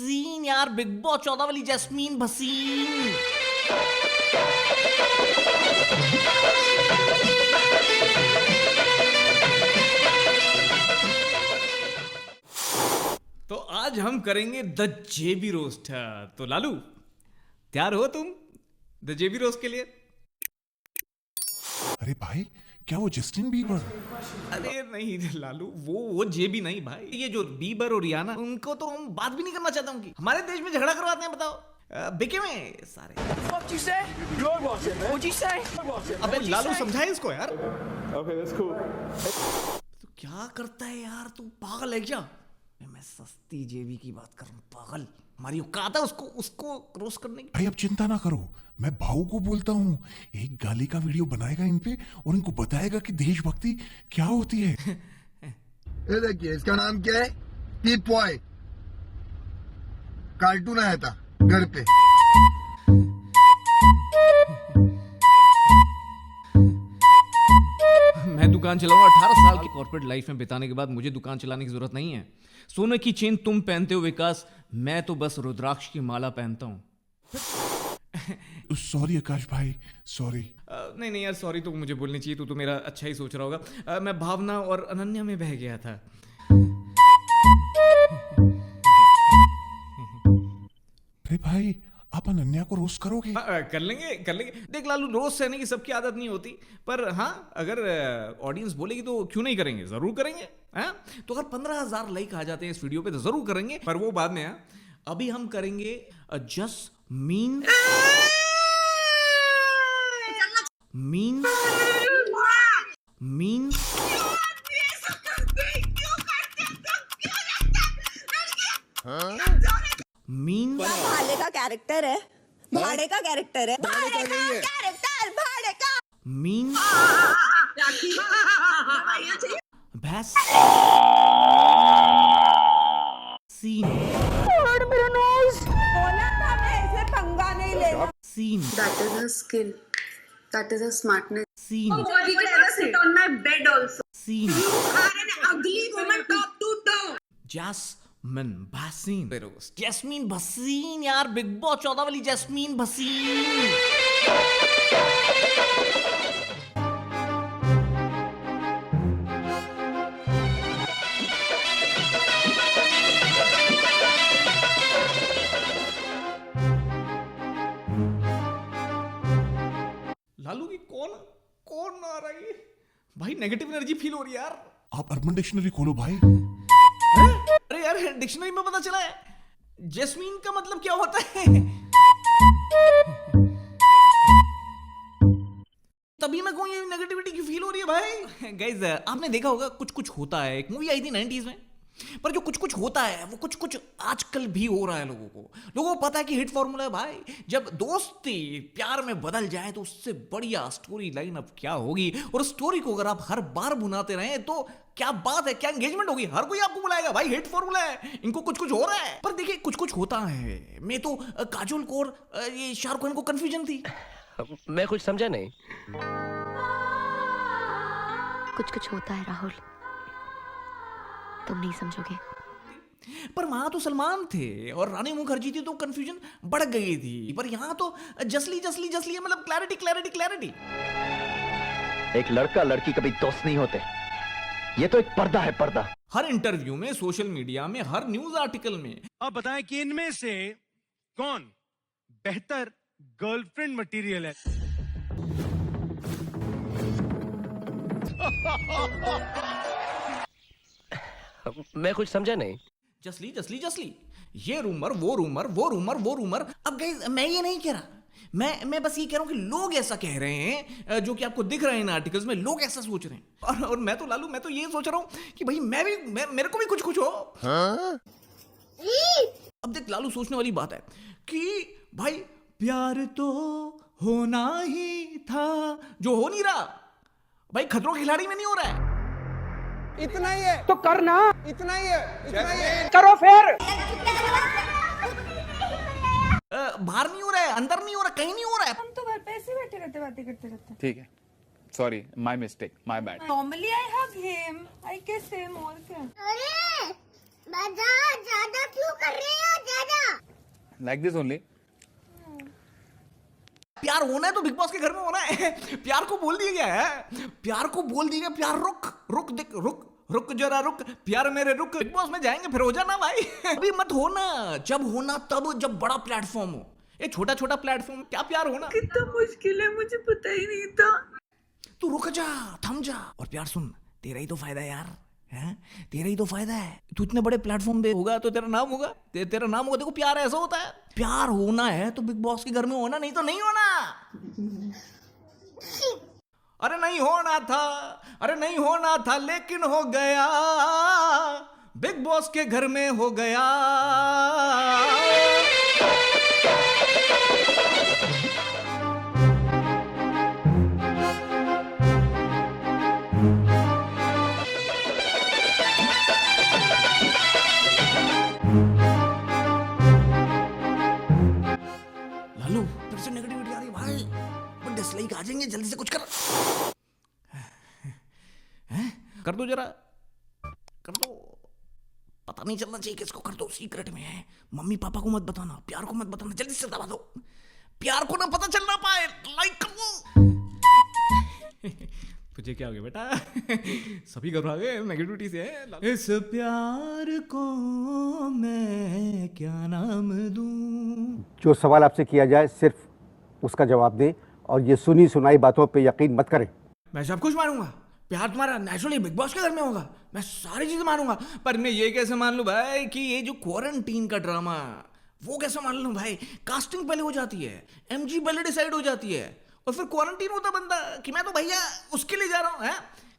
भसीन यार, बिग बॉस 14 वाली जैस्मीन भसीन। तो आज हम करेंगे द जेबी रोस्ट। तो लालू तैयार हो तुम द जेबी रोस्ट के लिए? अरे भाई, क्या वो जस्टिन बीबर? अरे नहीं लालू, वो जेबी नहीं भाई। ये जो बीबर और रियाना, उनको तो हम बात भी नहीं करना चाहता हूँ कि हमारे देश में झगड़ा करवाते हैं। बताओ बिके में सारे। अबे लालू समझाए इसको यार। तू क्या करता है यार, तू पागल है क्या? मैं सस्ती जेबी की बात कर रहा हूँ, पागल। हमारी औकात है उसको रोस्ट करने की। भाई अब चिंता ना करो, मैं भाऊ को बोलता हूँ, एक गाली का वीडियो बनाएगा इन पे और इनको बताएगा कि देशभक्ति क्या होती है। ये देखिए, इसका नाम क्या है? टीप बॉय। कार्टून आया था घर पे। मैं दुकान चलाऊंगा। 18 साल की कॉर्पोरेट लाइफ में बिताने के बाद मुझे दुकान चलाने की जरूरत नहीं है। सोने की चेन तुम पहनते हो विकास, मैं तो बस रुद्राक्ष की माला पहनता हूँ। सॉरी आकाश भाई, सॉरी। नहीं यार, सॉरी तो मुझे बोलनी चाहिए। तू तो मेरा अच्छा ही सोच रहा होगा। मैं भावना और अनन्या में बह गया था। अरे भाई, आप अनन्या को रोस्ट करोगे? कर लेंगे। देख लालू, रोज सहने की सबकी आदत नहीं होती, पर हाँ, अगर ऑडियंस बोलेगी तो क्यों नहीं करेंगे, जरूर करेंगे। हाँ, तो अगर 15,000 लाइक आ जाते हैं इस वीडियो पे तो जरूर करेंगे, पर वो बाद में। अभी हम करेंगे जस्ट मीन भाड़े का कैरेक्टर है, भाड़े का कैरेक्टर है, भाड़े का कैरेक्टर, भाड़े का मीन भैंस सीन। मेरा नोज। बोला था मैं ऐसे पंगा नहीं लेना। Scene That is a skill. That is a smartness. Scene We could ever sit on my bed also. Scene You are an ugly woman top to toe. Jasmin Bhasin. Jasmin Bhasin यार, बिग बॉस 14 वाली जैस्मीन भसीन। लालू की कौन आ रही है भाई? नेगेटिव एनर्जी फील हो रही है यार। आप अर्बन डिक्शनरी खोलो भाई। अरे यार, डिक्शनरी में पता चला है जैस्मीन का मतलब क्या होता है। तभी मैं कहूँ ये नेगेटिविटी की फील हो रही है भाई। गाइस, आपने देखा होगा कुछ कुछ होता है। एक मूवी आई थी 90s में, पर जो कुछ कुछ होता है वो कुछ कुछ आजकल भी हो रहा है। लोगों को पता है कि हिट फॉर्मूला है भाई। जब दोस्ती प्यार में बदल जाए तो उससे बढ़िया स्टोरी लाइन अब क्या होगी। और स्टोरी को अगर आप हर बार बुनाते रहे तो क्या बात है, क्या एंगेजमेंट होगी। हर कोई आपको बुलाएगा भाई, हिट फॉर्मूला है। इनको कुछ कुछ हो रहा है। पर देखिए, कुछ कुछ होता है मैं तो काजोल को और ये शाहरुख खान को कंफ्यूजन थी। मैं कुछ समझा नहीं। कुछ कुछ होता है राहुल, तुम नहीं समझोगे। पर वहां तो सलमान थे और रानी मुखर्जी थी, तो कंफ्यूजन बढ़ गई थी। पर यहाँ तो जसली है, मतलब क्लैरिटी। एक लड़का लड़की कभी दोस्त नहीं होते, ये तो एक पर्दा है, पर्दा। हर इंटरव्यू में, सोशल मीडिया में, हर न्यूज आर्टिकल में। अब बताएं कि इनमें से कौन बेहतर गर्लफ्रेंड मटेरियल है। मैं कुछ समझा नहीं। जसली ये रूमर वो रूमर। अब गाइस, मैं ये नहीं कह रहा, मैं बस ये कह रहा हूं कि लोग ऐसा कह रहे हैं, जो कि आपको दिख रहे हैं इन आर्टिकल्स में। लोग ऐसा सोच रहे हैं और मैं तो लालू, मैं तो ये सोच रहा हूं कि भाई मेरे को भी कुछ कुछ हो। अब देख लालू, सोचने वाली बात है कि भाई प्यार तो होना ही था, जो हो नहीं रहा भाई। खतरों के खिलाड़ी में नहीं हो रहा है। इतना ही है तो करना, इतना ही है करो फिर। बाहर नहीं हो रहा है, अंदर नहीं हो रहा, कहीं नहीं हो रहा है। हम तो घर पे ऐसे बैठे रहते, बातें करते रहते। ठीक है, sorry, my mistake, my bad. Normally I hug him, I kiss him और क्या। अरे ज्यादा क्यों कर रहे हो ज्यादा? Like this only. प्यार होना है तो बिग बॉस के घर में होना है. प्यार को बोल दिया गया है, प्यार को बोल दिया गया. प्यार रुक रुक देख रुक रुक जरा रुक, प्यार मेरे रुक. बिग बॉस में जाएंगे फिर हो जाना भाई. अभी मत होना, जब होना तब, जब बड़ा प्लेटफॉर्म हो. ये छोटा छोटा प्लेटफॉर्म क्या प्यार होना. कितना मुश्किल है, मुझे पता ही नहीं था. तू रुक जा, थम जा. और प्यार सुन, तेरा ही तो फायदा है यार. हैं? तेरा ही तो फायदा है. तू इतने बड़े प्लेटफॉर्म पे होगा तो तेरा नाम होगा. तेरा नाम होगा. देखो प्यार ऐसा होता है. प्यार होना है तो बिग बॉस के घर में होना, नहीं तो नहीं होना. अरे नहीं होना था, अरे नहीं होना था लेकिन हो गया. बिग बॉस के घर में हो गया. लालू फिर से नेगेटिविटी आ रही है भाई. पर डिसलाइक आ जाएंगे, जल्दी से कुछ कर. कर दो जरा, कर दो. पता नहीं चलना चाहिए किसको. कर दो, सीक्रेट में है. मम्मी पापा को मत बताना, प्यार को मत बताना. जल्दी से दबा दो. प्यार को ना पता चलना पाए. लाइक कर दो. तुझे क्या हो गया बेटा? सभी घबरा गए नेगेटिविटी से. है इस प्यार को मैं क्या नाम दूं. जो सवाल आपसे किया जाए सिर्फ उसका जवाब दें और ये सुनी सुनाई बातों पे यकीन मत करें. मैं सब कुछ मानूंगा. प्यार तुम्हारा नेचुरली बिग बॉस के घर में होगा. मैं सारी चीजें मानूंगा. पर मैं ये कैसे मान लूं भाई कि ये जो क्वारंटीन का ड्रामा, वो कैसे मान लूं भाई. कास्टिंग पहले हो जाती है, एमजी पहले डिसाइड हो जाती है, और फिर क्वारंटीन होता बंदा कि मैं तो भैया उसके लिए जा रहा हूं.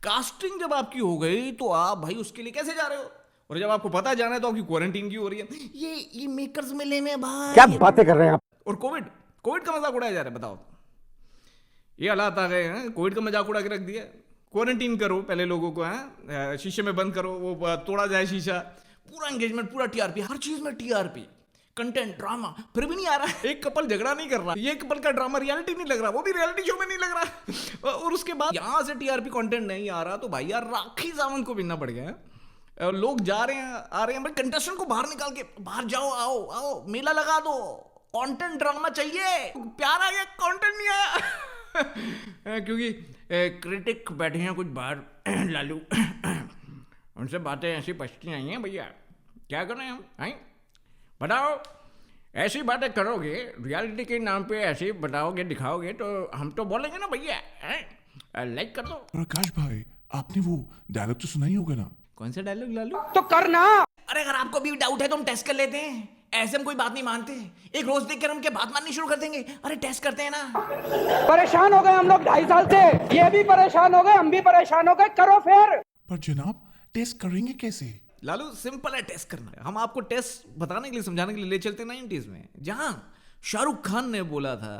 कास्टिंग जब आपकी हो गई तो आप भाई उसके लिए कैसे जा रहे हो. और जब आपको पता जाना है तो आपकी क्वारंटीन की हो रही है. ये मेकर्स मिले में भाई. क्या बातें कर रहे हैं आप. और कोविड का मजाक उड़ाया जा रहा है. बताओ, ये हालात आ गए हैं. कोविड का मजाक उड़ा के रख दिया. क्वारंटीन करो पहले लोगों को. शीशे में बंद करो, वो तोड़ा जाए शीशा. पूरा एंगेजमेंट, पूरा टीआरपी, हर चीज में टीआरपी, कंटेंट, ड्रामा. फिर भी नहीं आ रहा. एक कपल झगड़ा नहीं कर रहा. ये कपल का ड्रामा रियलिटी नहीं लग रहा. वो भी रियलिटी शो में नहीं लग रहा. और उसके बाद यहां से टीआरपी कंटेंट नहीं आ रहा तो भाई यार राखी सावंत को बिनना पड़ गया. और लोग जा रहे हैं, आ रहे हैं. भाई कंटेस्टेंट को बाहर निकाल के, बाहर जाओ, आओ आओ, मेला लगा दो. कंटेंट ड्रामा चाहिए. प्यार आ गया, कंटेंट नहीं आया. क्योंकि क्रिटिक बैठे हैं कुछ बाहर. लालू उनसे बातें ऐसी पछती नहीं है भैया. क्या करें हम. बताओ, ऐसी बातें करोगे रियलिटी के नाम पे, ऐसे बताओगे, दिखाओगे तो हम तो बोलेंगे ना भैया. लाइक कर दो. प्रकाश भाई, आपने वो डायलॉग तो सुना ही होगा ना. कौन सा डायलॉग लालू. तो करना. अरे अगर आपको भी डाउट है तो हम टेस्ट कर लेते हैं. ऐसे हम कोई बात नहीं मानते. एक रोज देखकर हम क्या बात माननी शुरू कर देंगे. अरे टेस्ट करते हैं ना. परेशान हो गए हम लोग 2.5 साल से. ये भी परेशान हो गए, हम भी परेशान हो गए. करो फिर. पर जनाब, टेस्ट करेंगे कैसे. लालू सिंपल है टेस्ट करना. हम आपको टेस्ट बताने के लिए, समझाने के लिए ले चलते 90s में, जहां शाहरुख खान ने बोला था,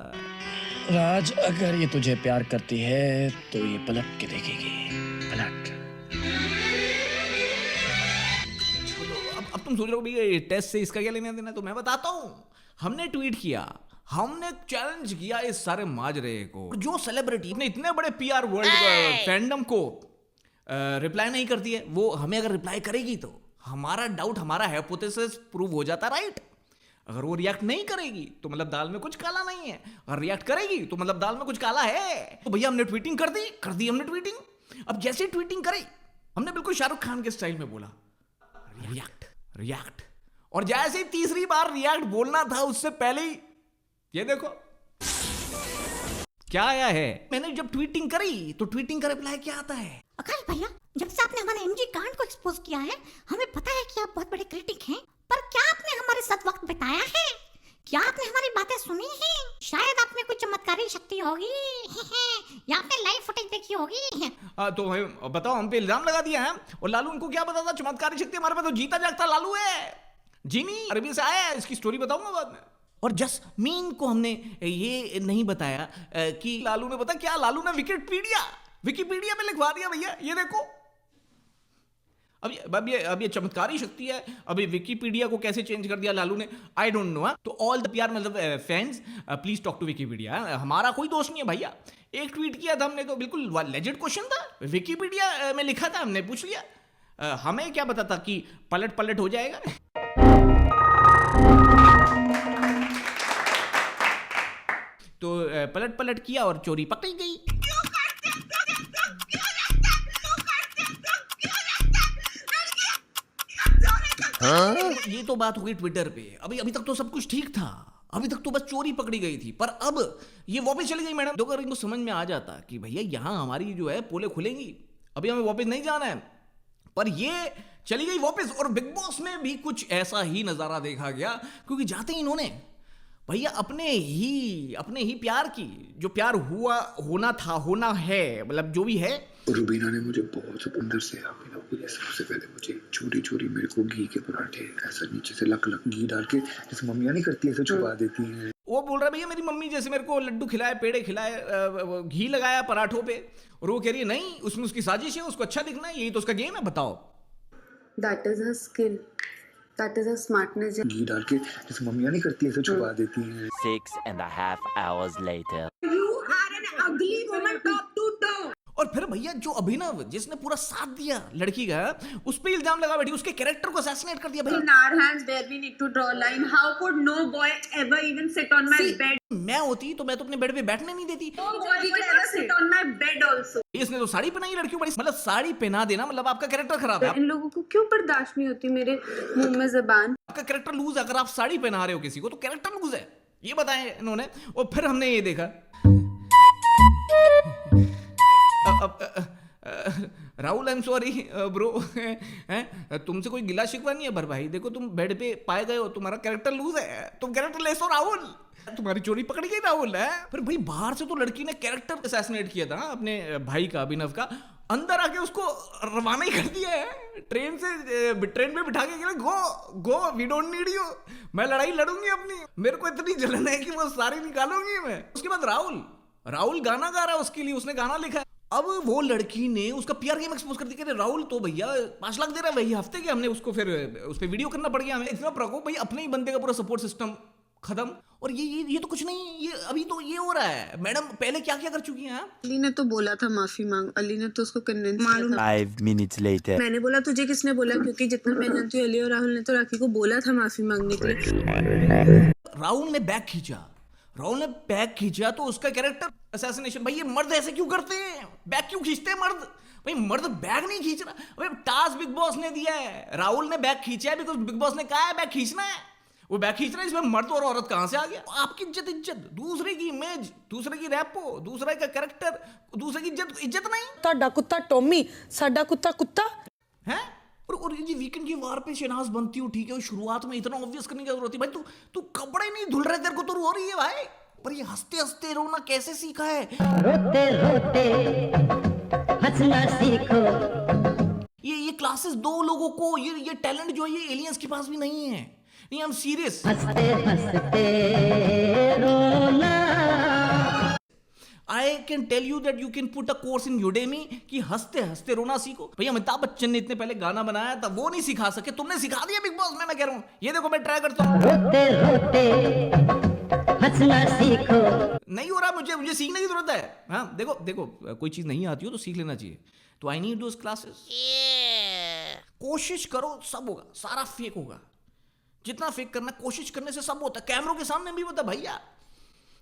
राज अगर ये तुझे प्यार करती है तो ये पलट के देखेगी. पलट. अब तुम सोच रहे हो भैया टेस्ट से इसका क्या लेना देना. तो मैं बताता हूं. हमने ट्वीट किया, हमने चैलेंज किया इस सारे माजरे को. जो सेलिब्रिटी ने इतने बड़े पीआर वर्ल्ड फैंडम को रिप्लाई नहीं करती है, वो हमें अगर रिप्लाई करेगी तो हमारा डाउट, हमारा हाइपोथेसिस प्रूव हो जाता. राइट. अगर वो रिएक्ट नहीं करेगी तो मतलब दाल में कुछ काला नहीं है. अगर रिएक्ट करेगी तो मतलब दाल में कुछ काला है. तो भैया हमने ट्वीटिंग कर दी हमने ट्वीटिंग. अब जैसे ट्वीटिंग करी, हमने बिल्कुल शाहरुख खान के स्टाइल में बोला, रिएक्ट. और जैसे ही तीसरी बार रिएक्ट बोलना था, उससे पहले ही ये देखो क्या आया है. मैंने जब ट्वीटिंग करी तो ट्वीटिंग का रिप्लाई क्या आता है. आकाश भैया, जब से आपने हमारे एमजी कांड को एक्सपोज किया है, हमें पता है कि आप बहुत बड़े क्रिटिक हैं, पर क्या आपने हमारे साथ वक्त बिताया है? क्या आपने हमारी बातें सुनी हैं? शायद आपने कोई चमत्कारी शक्ति होगी या आपने लाइव फुटेज देखी होगी. तो बताओ, हम पे इल्जाम लगा दिया है. और लालू उनको क्या पता था चमत्कारी शक्ति. हमारे पास तो जीता जागता लालू है. जीनी अरबी से आया है. इसकी स्टोरी बताऊंगा बाद में. और जसमीन को हमने ये नहीं बताया कि लालू ने, पता क्या, लालू ने विकिपीडिया में लिखवा दिया भैया. ये देखो, अब ये चमत्कारी शक्ति है. अभी विकिपीडिया को कैसे चेंज कर दिया लालू ने, आई डोंट नो. तो ऑल द पीआर मतलब fans, please talk to Wikipedia. हमारा कोई दोष नहीं है भैया. एक ट्वीट किया था हमने तो बिल्कुल लेजिट क्वेश्चन था. विकिपीडिया में लिखा था, हमने पूछ लिया. हमें क्या पता था कि पलट पलट हो जाएगा। तो पलट पलट किया और चोरी पकड़ी गई। ये तो बात हो गई ट्विटर पे। अभी तक तो सब कुछ ठीक था, अभी तक तो बस चोरी पकड़ी गई थी, पर अब ये वापस चली गई मैडम। तो अगर इनको समझ में आ जाता कि भैया यहाँ हमारी जो है पोले खुलेंगी, अभी हमें वापस नहीं जाना है, पर ये चली गई वापस। और बिग बॉस में भी कुछ ऐसा ही नजारा देखा गया, क्योंकि जाते ही इन्होंने भैया अपने ही प्यार की, जो प्यार होना था, होना है, मतलब जो भी है। रुबीना ने मुझे बहुत अंदर से सबसे पहले मुझे चोरी चोरी मेरे को घी के पराठे ऐसा नीचे से लक घी डाल के, जैसे मम्मियाँ नहीं करती ऐसे छुपा देती हैं। वो बोल रहा है भैया मेरी मम्मी जैसे मेरे को लड्डू खिलाए, पेड़े खिलाए, घी लगाया पराठों पे, और वो कह रही है नहीं उसमें उसकी साजिश है, उसको अच्छा दिखना है, यही तो उसका गेम है। बताओ, that is her skill, that is her smartness. घी डाल के जैसे मम्मियाँ नहीं करती ऐसे छुपा देती हैं। 6.5 hours later. You are an ugly woman top to toe. और फिर भैया जो अभिनव जिसने पूरा साथ दिया लड़की का, उस पे इल्जाम लगा बैठी, उसके कैरेक्टर को असैसिनेट कर दिया भाई। In our hands where we need to draw a line. How could no boy ever even sit on my bed? मैं होती तो मैं तो अपने बेड पे बैठने नहीं देती। No boy would ever sit on my bed also. इसने तो साड़ी पहनाई लड़कियों बड़ी, मतलब साड़ी पहना देना मतलब आपका कैरेक्टर खराब है। इन लोगों को क्यों बर्दाश्त नहीं होती मेरे मुंह में जुबान? आपका कैरेक्टर लूज है, अगर आप साड़ी पहना रहे हो किसी को तो कैरेक्टर लूज है, ये बताएं इन्होंने। और फिर हमने ये देखा Rahul, I am sorry bro, तुमसे कोई गिला शिकवा नहीं है, पर भाई देखो तुम बेड पे पाए गए हो, तुम्हारा कैरेक्टर लूज है, तुम कैरेक्टर लेस हो राहुल, तुम्हारी चोरी पकड़ी गई राहुल है। फिर भाई बाहर से तो लड़की ने कैरेक्टर असैसिनेट किया था अपने भाई का, अभिनव का, अंदर आके उसको रवाना ही कर दिया है ट्रेन में बिठा के, go we don't need you, मैं लड़ाई लड़ूंगी अपनी, मेरे को इतनी जलन है कि वो सारी निकालूंगी मैं। उसके बाद राहुल गाना गा रहा है, उसके लिए उसने गाना लिखा है। अब वो लड़की ने उसका पीआर गेम एक्सपोज कर दिया कि राहुल तो भैया 5 लाख दे रहा है वही हफ्ते के, हमने उसको फिर उस पर वीडियो करना पड़ गया हमें। इतना प्रकोप भाई, अपने ही बंदे का पूरा सपोर्ट सिस्टम खत्म। और ये तो कुछ नहीं, ये अभी तो ये हो रहा है। मैडम पहले क्या क्या कर चुकी हैं आप? अली ने तो बोला था माफी मांग, अली ने तो उसको कन्विंस किया था। 5 minutes later. मैंने बोला तुझे किसने बोला? क्योंकि जितना मैं जानती हूँ अली और राहुल ने तो राखी को बोला था माफी मांगने के लिए। राहुल ने बैग खींचा तो उसका कैरेक्टर असैसिनेशन। भाई ये मर्द ऐसे क्यों करते हैं, बैग क्यों खींचते हैं मर्द? भाई मर्द बैग नहीं खींच रहा, भाई टास्क बिग बॉस ने दिया है, राहुल ने बैग खींचा है बिकॉज बिग बॉस ने कहा है बैग खींचना है, वो बैग खींच रहा है। इसमें मर्द और औरत कहां से आ गया? आपकी इज्जत, दूसरे की इमेज, दूसरे की रैपो, दूसरे का कैरेक्टर, दूसरे की इज्जत नहीं। ਤੁਹਾਡਾ ਕੁੱਤਾ ਟੋਮੀ, ਸਾਡਾ ਕੁੱਤਾ है। और ये वीकेंड की वार पे शहनाज बनती हो, ठीक है, शुरुआत में इतना ऑब्वियस करने की जरूरत है भाई, तू कपड़े नहीं धुल रहे, तेरे को तो रो रही है भाई। पर ये हंसते हंसते रोना कैसे सीखा है? रोते रोते हंसना सीखो। ये क्लासेस 2 लोगों को, ये टैलेंट जो है ये एलियंस के पास भी नहीं है। नहीं, आई एम सीरियस। हंसते हंसते रोना। I can tell you that you can put a course in Udemy कि हंसते हंसते रोना सीखो। भैया अमिताभ बच्चन ने इतने पहले गाना बनाया था, वो नहीं सिखा सके, तुमने सिखा दिया बिग बॉस में। मैं कह रहा हूँ ये देखो मैं ट्राई करता हूँ। रोते रोते हंसना सीखो। नहीं हो रहा, मुझे सीखने की जरूरत है। हाँ देखो कोई चीज नहीं आती हो तो सीख लेना चाहिए। तो आई नीड दोस क्लासेस। कोशिश करो, सब होगा, सारा फेक होगा, जितना फेक करना, कोशिश करने से सब होता है। कैमरों के सामने भी होता है भैया,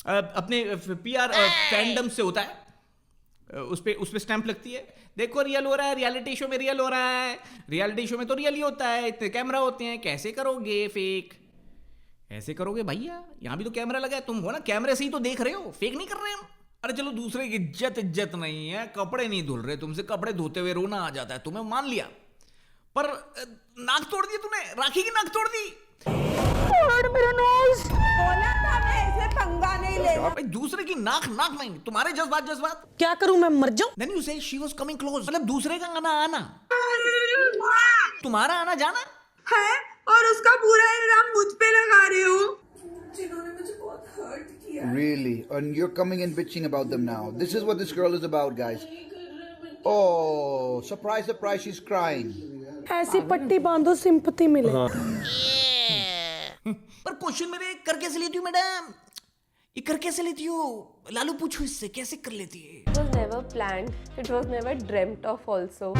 अपने पीआर फैंडम से होता है, उस पे स्टैंप लगती है, देखो रियल हो रहा है, रियलिटी शो में रियल हो रहा है, रियलिटी शो में तो रियल ही होता है, इतने कैमरा होते हैं, कैसे करोगे फेक? ऐसे करोगे भैया, यहाँ भी तो कैमरा लगा है, तुम हो ना कैमरे से ही तो देख रहे हो, फेक नहीं कर रहे हम। अरे चलो दूसरे की इज्जत नहीं है, कपड़े नहीं धुल रहे, तुमसे कपड़े धोते हुए रोना आ जाता है, तुम्हें मान लिया, पर नाक तोड़ दी तूने, राखी की नाक तोड़ दी। मेरा नोज, बोला था मैं ऐसे पंगा नहीं लेना। भाई दूसरे की नाक नहीं, तुम्हारे जज्बात। क्या करूं मैं, मर जाऊं? Then you say she was coming close, मतलब दूसरे का आना, तुम्हारा आना जाना है, और उसका पूरा इल्जाम मुझ पे लगा रहे हो, जिन्होंने मुझे बहुत हर्ट किया। Really? And you're coming and bitching about them now. This is what this girl is about, guys. Oh, surprise, she's crying. ऐसी पट्टी बांधो सिंपैथी मिले। पर क्वेश्चन मेरे कर कैसे लेती हूँ मैडम, ये कर कैसे लेती हो? लालू पूछो इससे कैसे कर लेती है? It was never planned. It was never dreamt of also.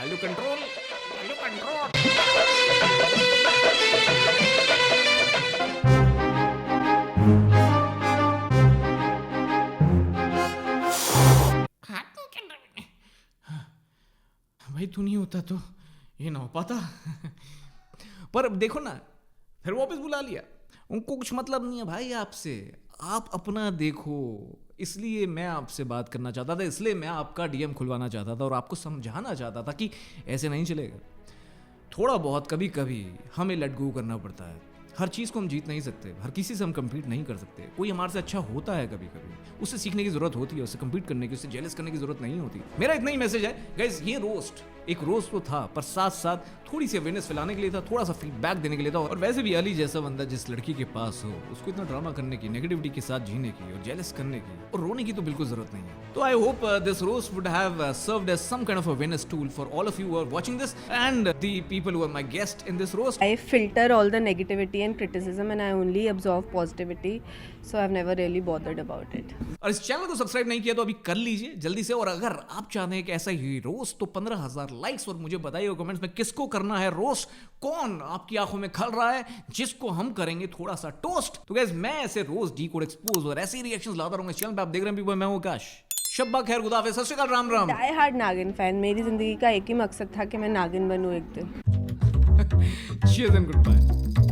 Value control. भाई तू नहीं होता तो ये ना हो पाता। पर अब देखो ना, फिर वापस बुला लिया। उनको कुछ मतलब नहीं है भाई आपसे, आप अपना देखो। इसलिए मैं आपसे बात करना चाहता था, इसलिए मैं आपका डीएम खुलवाना चाहता था और आपको समझाना चाहता था कि ऐसे नहीं चलेगा। थोड़ा बहुत कभी कभी हमें लेट गो करना पड़ता है। हर चीज़ को हम जीत नहीं सकते, हर किसी से हम कम्पीट नहीं कर सकते। कोई हमारे से अच्छा होता है कभी कभी, उससे सीखने की जरूरत होती है, उससे कम्पीट करने की, उससे जेलस करने की जरूरत नहीं होती। मेरा इतना ही मैसेज है गाइस, ये रोस्ट एक रोस्ट तो था, पर साथ साथ थोड़ी सी अवेयरनेस फैलाने के लिए था, थोड़ा सा फीडबैक देने के लिए था। और वैसे भी अली जैसा बंदा जिस लड़की के पास हो, उसको इतना ड्रामा करने की, नेगेटिविटी के साथ जीने की और जेलस करने की और रोने की तो बिल्कुल जरूरत नहीं है। तो I hope this roast would have served as some kind of awareness tool for all of you who are watching this and the people who are my guest in this roast. I filter all the negativity and criticism and I only absorb positivity, so I've never really bothered about it. और इस channel को subscribe नहीं किया तो अभी कर लीजिए जल्दी से। और अगर आप चाहते हैं कि ऐसा ही रोस्ट, तो 15,000 लाइक्स और मुझे बताइए कमेंट्स में किसको करना है रोस्ट, कौन आपकी आंखों में खल रहा है, जिसको हम करेंगे थोड़ा सा टोस्ट। तो गाइस मैं ऐसे रोज डीकोड एक्सपोज और ऐसे रिएक्शंस लाता रहूंगा इस चैनल पे। आप देख रहे हैं मैं हूं आकाश। शब्बा खैर, खुदा हाफिज़, सत श्री अकाल, राम राम। डाई हार्ड नागिन फैन। मेरी जिंदगी का एक ही मकसद था कि मैं नागिन बनूं एक दिन। Cheers and goodbye.